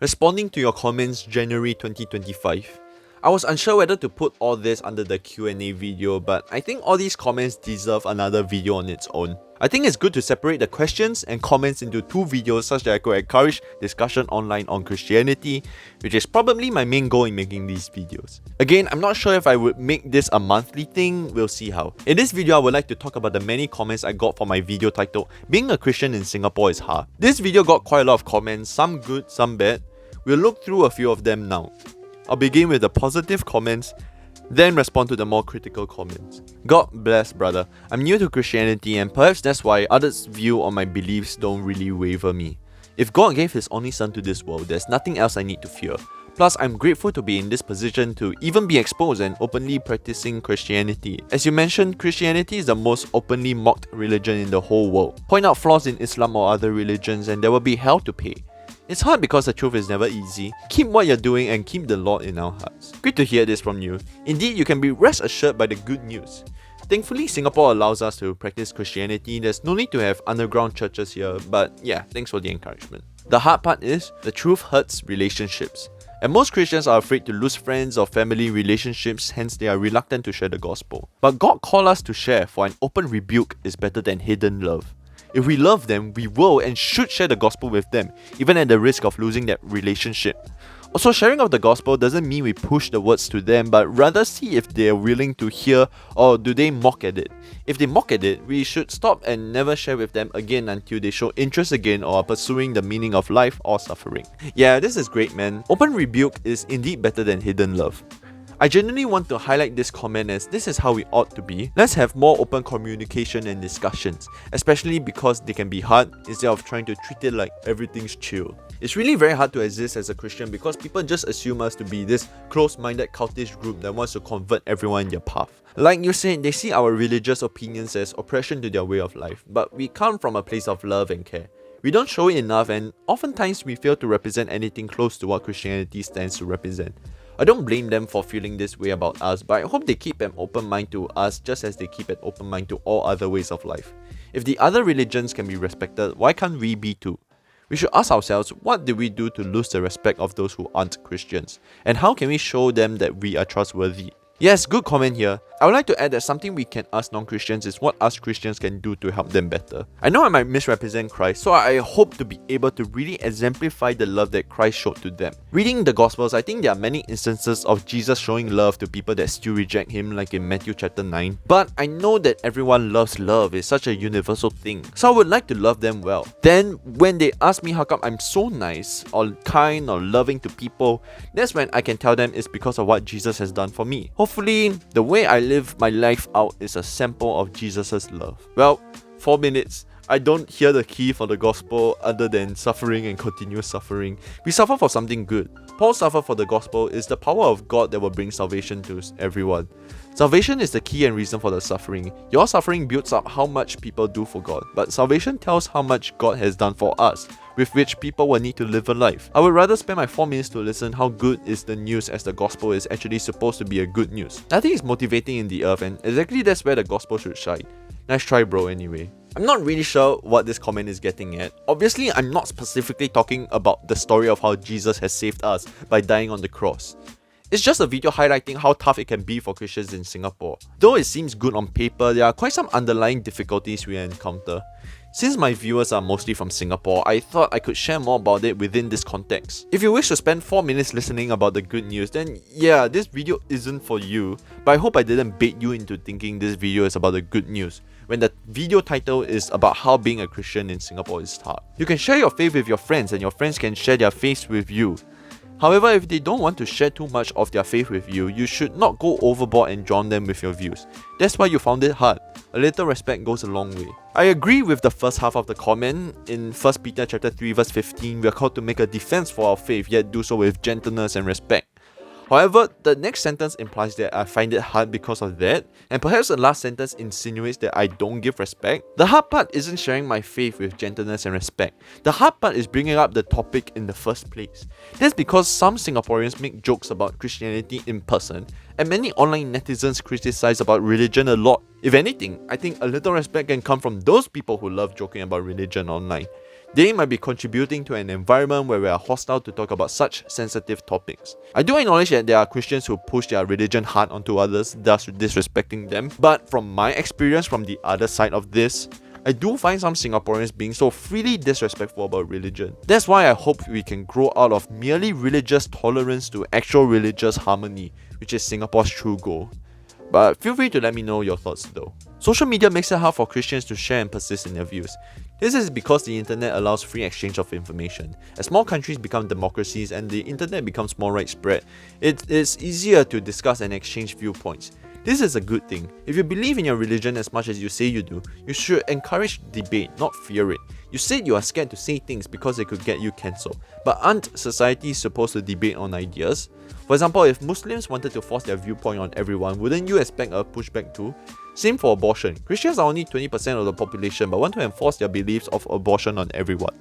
Responding to your comments January 2025. I was unsure whether to put all this under the Q&A video, but I think all these comments deserve another video on its own. I think it's good to separate the questions and comments into two videos such that I could encourage discussion online on Christianity, which is probably my main goal in making these videos. Again, I'm not sure if I would make this a monthly thing, we'll see how. In this video, I would like to talk about the many comments I got for my video titled Being a Christian in Singapore is Hard. This video got quite a lot of comments, some good, some bad. We'll look through a few of them now. I'll begin with the positive comments, then respond to the more critical comments. God bless, brother. I'm new to Christianity and perhaps that's why others' view on my beliefs don't really waver me. If God gave His only Son to this world, there's nothing else I need to fear. Plus, I'm grateful to be in this position to even be exposed and openly practicing Christianity. As you mentioned, Christianity is the most openly mocked religion in the whole world. Point out flaws in Islam or other religions and there will be hell to pay. It's hard because the truth is never easy. Keep what you're doing and keep the Lord in our hearts. Great to hear this from you. Indeed, you can be rest assured by the good news. Thankfully, Singapore allows us to practice Christianity. There's no need to have underground churches here, but yeah, thanks for the encouragement. The hard part is, the truth hurts relationships. And most Christians are afraid to lose friends or family relationships, hence they are reluctant to share the gospel. But God called us to share, for an open rebuke is better than hidden love. If we love them, we will and should share the gospel with them, even at the risk of losing that relationship. Also, sharing of the gospel doesn't mean we push the words to them, but rather see if they are willing to hear or do they mock at it. If they mock at it, we should stop and never share with them again until they show interest again or are pursuing the meaning of life or suffering. Yeah, this is great, man. Open rebuke is indeed better than hidden love. I genuinely want to highlight this comment as this is how we ought to be. Let's have more open communication and discussions, especially because they can be hard instead of trying to treat it like everything's chill. It's really very hard to exist as a Christian because people just assume us to be this close-minded cultish group that wants to convert everyone in their path. Like you said, they see our religious opinions as oppression to their way of life, but we come from a place of love and care. We don't show it enough and oftentimes we fail to represent anything close to what Christianity stands to represent. I don't blame them for feeling this way about us, but I hope they keep an open mind to us just as they keep an open mind to all other ways of life. If the other religions can be respected, why can't we be too? We should ask ourselves, what do we do to lose the respect of those who aren't Christians? And how can we show them that we are trustworthy? Yes, good comment here. I would like to add that something we can ask non-Christians is what us Christians can do to help them better. I know I might misrepresent Christ, so I hope to be able to really exemplify the love that Christ showed to them. Reading the Gospels, I think there are many instances of Jesus showing love to people that still reject Him, like in Matthew chapter 9. But I know that everyone loves love, it's such a universal thing. So I would like to love them well. Then, when they ask me how come I'm so nice, or kind, or loving to people, that's when I can tell them it's because of what Jesus has done for me. Hopefully, the way I live my life out is a sample of Jesus' love. Well, 4 minutes. I don't hear the key for the gospel other than suffering and continuous suffering. We suffer for something good. Paul suffered for the gospel is the power of God that will bring salvation to everyone. Salvation is the key and reason for the suffering. Your suffering builds up how much people do for God, but salvation tells how much God has done for us, with which people will need to live a life. I would rather spend my 4 minutes to listen how good is the news as the gospel is actually supposed to be a good news. Nothing is motivating in the earth and exactly that's where the gospel should shine. Nice try, bro, anyway. I'm not really sure what this comment is getting at. Obviously, I'm not specifically talking about the story of how Jesus has saved us by dying on the cross. It's just a video highlighting how tough it can be for Christians in Singapore. Though it seems good on paper, there are quite some underlying difficulties we encounter. Since my viewers are mostly from Singapore, I thought I could share more about it within this context. If you wish to spend 4 minutes listening about the good news, then yeah, this video isn't for you, but I hope I didn't bait you into thinking this video is about the good news, when the video title is about how being a Christian in Singapore is hard. You can share your faith with your friends and your friends can share their faith with you. However, if they don't want to share too much of their faith with you, you should not go overboard and drown them with your views. That's why you found it hard. A little respect goes a long way. I agree with the first half of the comment. In 1 Peter chapter 3 verse 15, we are called to make a defense for our faith, yet do so with gentleness and respect. However, the next sentence implies that I find it hard because of that, and perhaps the last sentence insinuates that I don't give respect. The hard part isn't sharing my faith with gentleness and respect. The hard part is bringing up the topic in the first place. That's because some Singaporeans make jokes about Christianity in person, and many online netizens criticize about religion a lot. If anything, I think a little respect can come from those people who love joking about religion online. They might be contributing to an environment where we are hostile to talk about such sensitive topics. I do acknowledge that there are Christians who push their religion hard onto others, thus disrespecting them, but from my experience from the other side of this, I do find some Singaporeans being so freely disrespectful about religion. That's why I hope we can grow out of merely religious tolerance to actual religious harmony, which is Singapore's true goal. But feel free to let me know your thoughts though. Social media makes it hard for Christians to share and persist in their views. This is because the internet allows free exchange of information. As more countries become democracies and the internet becomes more widespread, it is easier to discuss and exchange viewpoints. This is a good thing. If you believe in your religion as much as you say you do, you should encourage debate, not fear it. You said you are scared to say things because they could get you cancelled. But aren't societies supposed to debate on ideas? For example, if Muslims wanted to force their viewpoint on everyone, wouldn't you expect a pushback too? Same for abortion. Christians are only 20% of the population but want to enforce their beliefs of abortion on everyone.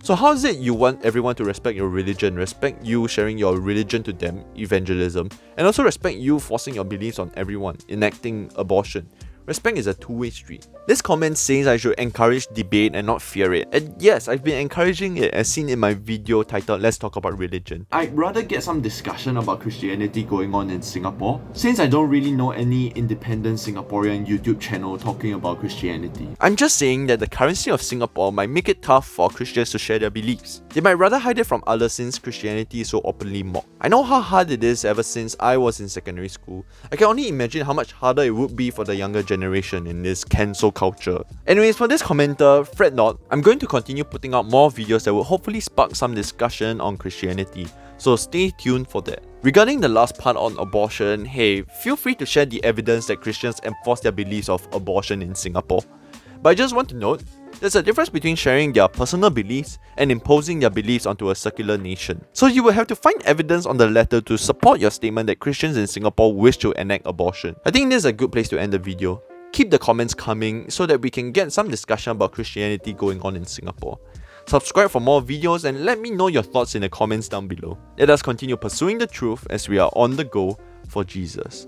So how is it you want everyone to respect your religion, respect you sharing your religion to them, evangelism, and also respect you forcing your beliefs on everyone, enacting abortion? Respect is a two-way street. This comment says I should encourage debate and not fear it. And yes, I've been encouraging it as seen in my video titled Let's Talk About Religion. I'd rather get some discussion about Christianity going on in Singapore, since I don't really know any independent Singaporean YouTube channel talking about Christianity. I'm just saying that the currency of Singapore might make it tough for Christians to share their beliefs. They might rather hide it from others since Christianity is so openly mocked. I know how hard it is ever since I was in secondary school. I can only imagine how much harder it would be for the younger generation in this cancel culture. Anyways, for this commenter, fret not, I'm going to continue putting out more videos that will hopefully spark some discussion on Christianity, so stay tuned for that. Regarding the last part on abortion, hey, feel free to share the evidence that Christians enforce their beliefs of abortion in Singapore. But I just want to note, there's a difference between sharing their personal beliefs and imposing their beliefs onto a secular nation. So you will have to find evidence on the latter to support your statement that Christians in Singapore wish to enact abortion. I think this is a good place to end the video. Keep the comments coming so that we can get some discussion about Christianity going on in Singapore. Subscribe for more videos and let me know your thoughts in the comments down below. Let us continue pursuing the truth as we are on the go for Jesus.